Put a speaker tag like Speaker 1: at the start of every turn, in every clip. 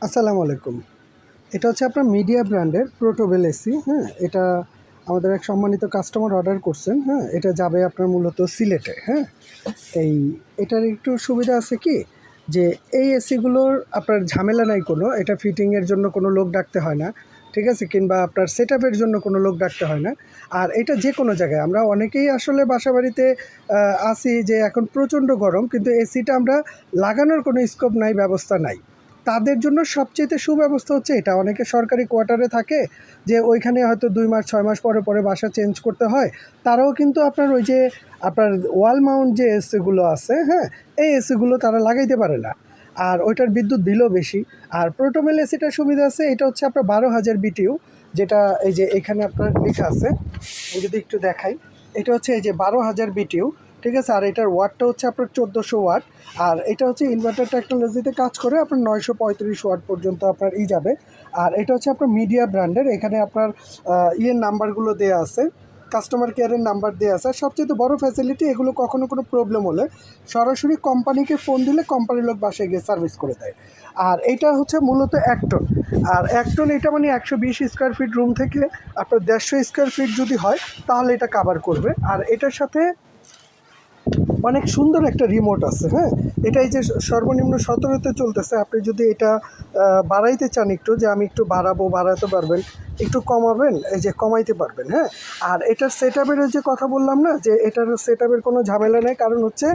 Speaker 1: আসসালামু আলাইকুম। এটা হচ্ছে আপনার মিডিয়া ব্র্যান্ডের প্রোটোবেল এসি। হ্যাঁ, এটা আমাদের এক সম্মানিত কাস্টমার অর্ডার করছেন। হ্যাঁ, এটা যাবে আপনার মূলত সিলেটে। হ্যাঁ, এই এটার একটু সুবিধা আছে কি, যে এই এসিগুলোর আপনার ঝামেলা নাই কোনো। এটা ফিটিংয়ের জন্য কোনো লোক ডাকতে হয় না, ঠিক আছে? কিংবা আপনার সেটআপের জন্য কোনো লোক ডাকতে হয় না। আর এটা যে কোনো জায়গায়, আমরা অনেকেই আসলে বাসাবাড়িতে আছি যে এখন প্রচণ্ড গরম, কিন্তু এসিটা আমরা লাগানোর কোনো স্কোপ নাই, ব্যবস্থা নাই। তাদের জন্য সবচাইতে সুব্যবস্থা হচ্ছে এটা। অনেকে সরকারি কোয়ার্টারে থাকে, যে ওইখানে হয়তো 2 মাস 6 মাস পরে পরে বাসা চেঞ্জ করতে হয়। তারাও কিন্তু আপনার ওই যে আপনার ওয়াল মাউন্ট যে এসিগুলো আছে, হ্যাঁ, এই এসিগুলো তারা লাগাইতে পারে না। আর ওইটার বিদ্যুৎ বিলও বেশি। আর পোর্টেবল এসিটার সুবিধা আছে, এটা হচ্ছে আপনার 12,000 বিটিইউ, যেটা এই যে এখানে আপনার লেখা আছে। আমি যদি একটু দেখাই, এটা হচ্ছে এই যে 12,000 বিটিইউ, ঠিক আছে? আর এটার ওয়াটটা হচ্ছে আপনার 1400 ওয়াট। আর এটা হচ্ছে ইনভার্টার টেকনোলজিতে কাজ করে আপনার 935 ওয়াট পর্যন্ত আপনার যাবে। আর এটা হচ্ছে আপনার মিডিয়া ব্র্যান্ডের। এখানে আপনার নাম্বারগুলো দেওয়া আছে, কাস্টমার কেয়ারের নাম্বার দেওয়া আছে। আর সবচেয়ে বড় ফ্যাসিলিটি, এগুলো কখনো কোনো প্রবলেম হলে সরাসরি কোম্পানিকে ফোন দিলে কোম্পানির লোক বাসায় গিয়ে সার্ভিস করে দেয়। আর এটা হচ্ছে মূলত 1 টন। আর 1 টন এটা মানে 120 স্কোয়ার ফিট রুম থেকে আপনার 150 স্কোয়ার ফিট যদি হয়, তাহলে এটা কাভার করবে। আর এটার সাথে অনেক সুন্দর একটা রিমোট আছে। হ্যাঁ, এটা এই যে সর্বনিম্ন 17-তে চলতেছে। আপনি যদি এটা বাড়াইতে চান একটু, যে আমি একটু বাড়াতে পারবেন, একটু কমাবেন, এই যে কমাইতে পারবেন। হ্যাঁ, আর এটার সেটআপের যে কথা বললাম না, যে এটার সেটআপের কোনো ঝামেলা নেই। কারণ হচ্ছে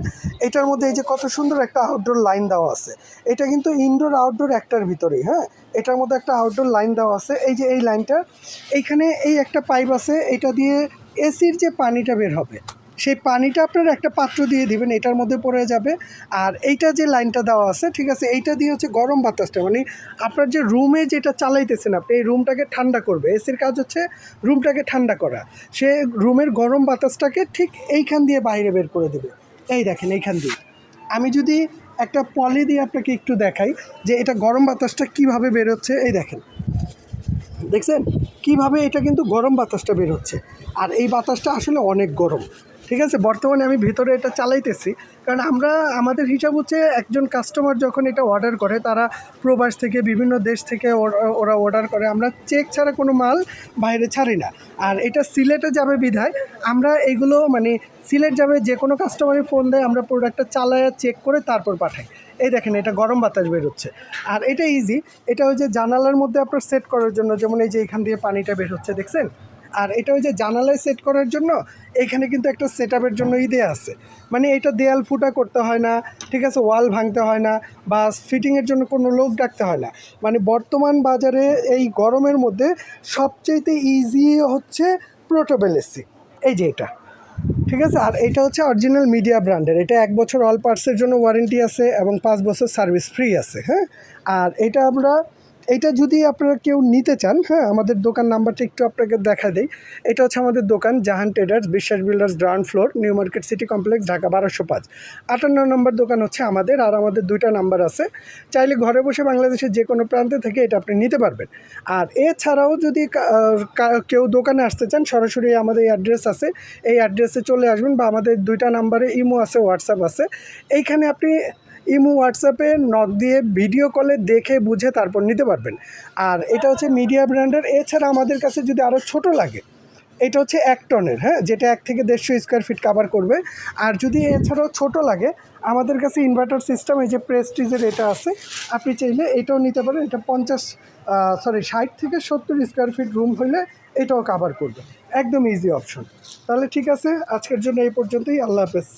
Speaker 1: এটার মধ্যে এই যে কত সুন্দর একটা আউটডোর লাইন দেওয়া আছে। এটা কিন্তু ইনডোর আউটডোর একটার ভিতরেই। হ্যাঁ, এটার মধ্যে একটা আউটডোর লাইন দেওয়া আছে। এই যে এই লাইনটা, এইখানে এই একটা পাইপ আছে, এটা দিয়ে এসির যে পানিটা বের হবে, সেই পানিটা আপনার একটা পাত্র দিয়ে দিবেন, এটার মধ্যে পড়ে যাবে। আর এইটা যে লাইনটা দেওয়া আছে, ঠিক আছে, এইটা দিয়ে হচ্ছে গরম বাতাসটা, মানে আপনার যে রুমে যেটা চালাইতেছেন আপনি, এই রুমটাকে ঠান্ডা করবে। এসির কাজ হচ্ছে রুমটাকে ঠান্ডা করা। সে রুমের গরম বাতাসটাকে ঠিক এইখান দিয়ে বাইরে বের করে দেবে। এই দেখেন, এইখান দিয়ে আমি যদি একটা পলি দিয়ে আপনাকে একটু দেখাই, যে এটা গরম বাতাসটা কিভাবে বেরোচ্ছে। এই দেখেন, দেখছেন কিভাবে এটা কিন্তু গরম বাতাসটা বের হচ্ছে। আর এই বাতাসটা আসলে অনেক গরম, ঠিক আছে? বর্তমানে আমি ভিতরে এটা চালাইতেছি, কারণ আমাদের হিসাব হচ্ছে একজন কাস্টমার যখন এটা অর্ডার করে, তারা প্রবাস থেকে বিভিন্ন দেশ থেকে ওরা অর্ডার করে। আমরা চেক ছাড়া কোনো মাল বাইরে ছাড়ি না। আর এটা সিলেটে যাবে বিধায় আমরা এগুলো মানে সিলেট যাবে, যে কোনো কাস্টমারের ফোন দেয়, আমরা প্রোডাক্টটা চালায়া চেক করে তারপর পাঠাই। এই দেখেন, এটা গরম বাতাস বেরোচ্ছে। আর এটা ইজি, এটা ওই যে জানালার মধ্যে আপনার সেট করার জন্য, যেমন এই যে এখান দিয়ে পানিটা বের হচ্ছে, দেখছেন? আর এটা ওই যে জানালায় সেট করার জন্য এখানে কিন্তু একটা সেটআপের জন্য দেয়া আছে। মানে এটা দেয়াল ফুটা করতে হয় না, ঠিক আছে? ওয়াল ভাঙতে হয় না, বা ফিটিংয়ের জন্য কোনো লোক ডাকতে হয় না। মানে বর্তমান বাজারে এই গরমের মধ্যে সবচাইতে ইজি হচ্ছে পোর্টেবল এসি, এই যে এটা, ঠিক আছে? আর এটা হচ্ছে অরিজিনাল মিডিয়া ব্র্যান্ডের। এটা 1 বছর অল পার্টসের জন্য ওয়ারেন্টি আছে এবং 5 বছর সার্ভিস ফ্রি আছে। হ্যাঁ, আর এইটা যদি আপনারা কেউ নিতে চান, হ্যাঁ, আমাদের দোকান নাম্বারটা একটু আপনাকে দেখা দেই। এটা হচ্ছে আমাদের দোকান, জাহান ট্রেডার্স, বিশ্বাস builders, ground floor, new market city complex, Dhaka 1205। 58 নম্বর দোকান হচ্ছে আমাদের। আর আমাদের 2টা নাম্বার আছে, চাইলে ঘরে বসে বাংলাদেশের যে কোনো প্রান্তে থেকে এটা আপনি নিতে পারবেন। আর এছাড়াও যদি কেউ দোকানে আসতে চান, সরাসরি আমাদের এই অ্যাড্রেস আছে, এই অ্যাড্রেসে চলে আসবেন, বা আমাদের 2টা নাম্বারে ইমো আছে, হোয়াটসঅ্যাপ আছে। এইখানে আপনি ইমো হোয়াটসঅ্যাপে নক দিয়ে ভিডিও কলে দেখে বুঝে তারপর নিতে পারবেন। আর এটা হচ্ছে মিডিয়া ব্র্যান্ডের। এছাড়া আমাদের কাছে যদি আরও ছোট লাগে, এটা হচ্ছে 1 টনের, হ্যাঁ, যেটা 1 থেকে 150 স্কোয়ার ফিট কাভার করবে। আর যদি এছাড়াও ছোট লাগে, আমাদের কাছে ইনভার্টার সিস্টেম, এই যে প্রেস্টিজের এটা আছে, আপনি চাইলে এটাও নিতে পারেন। এটা 60 থেকে 70 স্কোয়ার ফিট রুম হলে এটাও কাভার করবে। একদম ইজি অপশন। তাহলে ঠিক আছে, আজকের জন্য এই পর্যন্তই। আল্লাহ হাফেজ।